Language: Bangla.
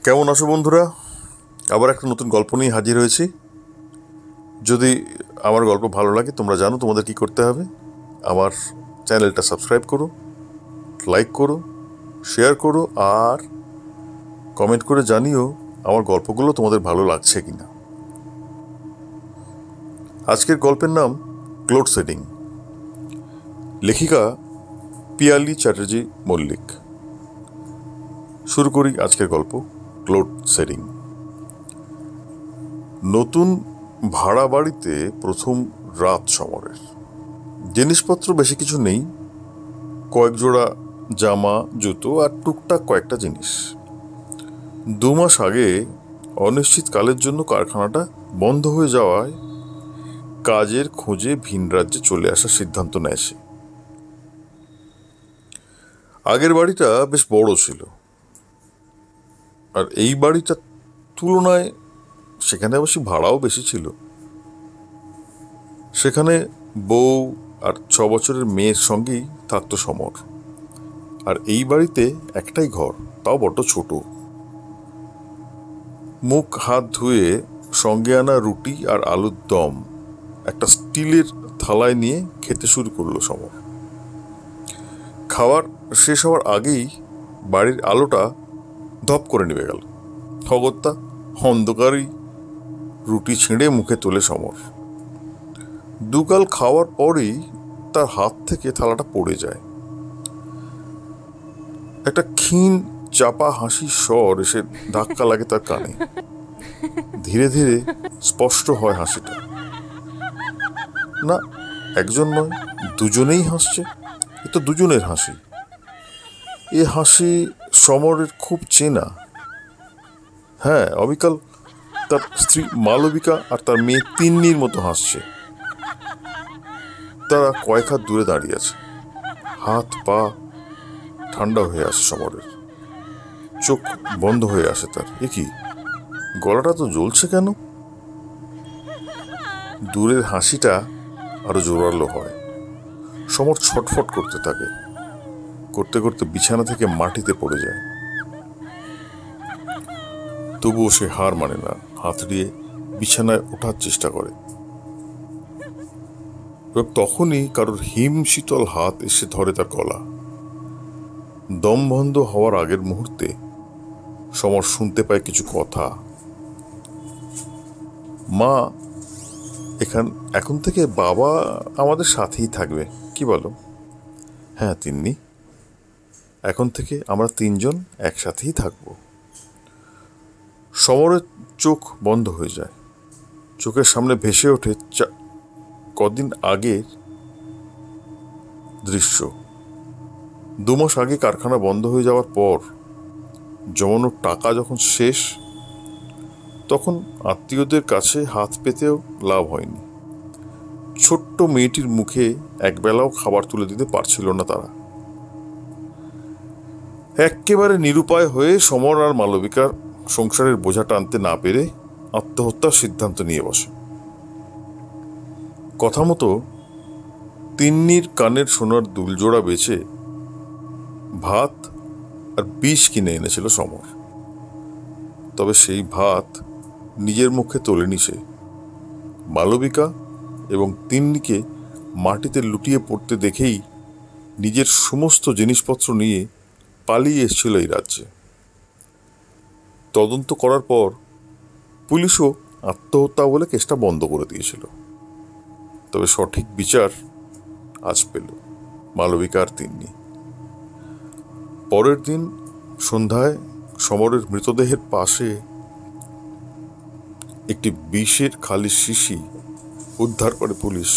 কেমন আছো বন্ধুরা? আবার একটা নতুন গল্প নিয়ে হাজির হয়েছি। যদি আমার গল্প ভালো লাগে, তোমরা জানো তোমাদের কি করতে হবে। আমার চ্যানেলটা সাবস্ক্রাইব করো, লাইক করো, শেয়ার করো, আর কমেন্ট করে জানিও আমার গল্পগুলো তোমাদের ভালো লাগছে কিনা। আজকের গল্পের নাম ক্লোড সেটিং। লেখিকা পিয়ালি চ্যাটার্জি মল্লিক। শুরু করি আজকের গল্প, ক্লোড সেটিং। নতুন ভাড়া বাড়িতে প্রথম রাত সমরের। জিনিসপত্র বেশি কিছু নেই, কয়েক জোড়া জামা, জুতো আর টুকটাক কয়েকটা জিনিস। 2 মাস আগে অনিশ্চিতকালের জন্য কারখানাটা বন্ধ হয়ে যাওয়ায় কাজের খোঁজে ভিন রাজ্যে চলে আসার সিদ্ধান্ত নেয় সে। আগের বাড়িটা বেশ বড় ছিল, আর এই বাড়িটার তুলনায় সেখানে অবশ্য ভাড়াও বেশি ছিল। সেখানে বউ আর 6 বছরের মেয়ের সঙ্গেই থাকতো সমর। আর এই বাড়িতে একটাই ঘর, তাও বড্ড ছোট। মুখ হাত ধুয়ে সঙ্গে আনা রুটি আর আলুর দম একটা স্টিলের থালায় নিয়ে খেতে শুরু করলো সমর। খাবার শেষ হওয়ার আগেই বাড়ির আলোটা ধপ করে নেমে গেল। অগত্যা অন্ধকারই রুটি ছিঁড়ে মুখে তোলে সমর। দুগাল খাওয়ার পরেই তার হাত থেকে থালাটা পড়ে যায়। একটা ক্ষীণ চাপা হাসির স্বর এসে ধাক্কা লাগে তার কানে। ধীরে ধীরে স্পষ্ট হয় হাসিটা। না, একজন নয়, দুজনেই হাসছে। এ তো দুজনের হাসি। এ হাসি সমরের খুব চেনা। হ্যাঁ, অবিকাল তার স্ত্রী মালবিকা আর তার মেয়ে তিন্নির মতো হাসছে। তারা কয়েক হাত দূরে দাঁড়িয়ে আছে। হাত পা ঠান্ডা হয়ে আসে সমরের, চোখ বন্ধ হয়ে আসে তার। এ কি, গলাটা তো জ্বলছে কেন? দূরের হাসিটা আরো জোরালো হয়। সমর ছটফট করতে থাকে, করতে করতে বিছানা থেকে মাটিতে পড়ে যায়। তবুও সে হার মানে না, হাত দিয়ে বিছানায় ওঠার চেষ্টা করে। এবং তখনই কারোর হিম শীতল হাত এসে ধরে তার গলা। দম বন্ধ হওয়ার আগের মুহূর্তে সমর শুনতে পায় কিছু কথা। মা, এখন থেকে বাবা আমাদের সাথেই থাকবে, কি বলো? হ্যাঁ তিন্নি, এখন থেকে আমরা 3 জন একসাথেই থাকব। সমরের চোখ বন্ধ হয়ে যায়। চোখের সামনে ভেসে ওঠে কদিন আগের দৃশ্য। 2 মাস আগে কারখানা বন্ধ হয়ে যাওয়ার পর জমানোর টাকা যখন শেষ, তখন আত্মীয়দের কাছে হাত পেতেও লাভ হয়নি। ছোট্ট মেয়েটির মুখে একবেলাও খাবার তুলে দিতে পারছিল না তারা। একেবারে নিরুপায় হয়ে সমর আর মালবিকার সংসারের বোঝা টানতে না পেরে আত্মহত্যার সিদ্ধান্ত নিয়ে বসে। কথা মতো তিন্নির কানের সোনার দুলজোড়া বেচে ভাত আর বিষ কিনে এনেছিল সমর। তবে সেই ভাত নিজের মুখে তোলেনি সে। মালবিকা এবং তিন্নিকে মাটিতে লুটিয়ে পড়তে দেখেই নিজের সমস্ত জিনিসপত্র নিয়ে পালিয়ে এসেছিল এই রাজ্যে। তদন্ত করার পর পুলিশও আত্মহত্যা বলে কেসটা বন্ধ করে দিয়েছিল। তবে সঠিক বিচার আজ পেল মালবিকা আর তিন্নি। পরের দিন সন্ধ্যায় সমরের মৃতদেহের পাশে একটি বিষের খালি শিশি উদ্ধার করে পুলিশ।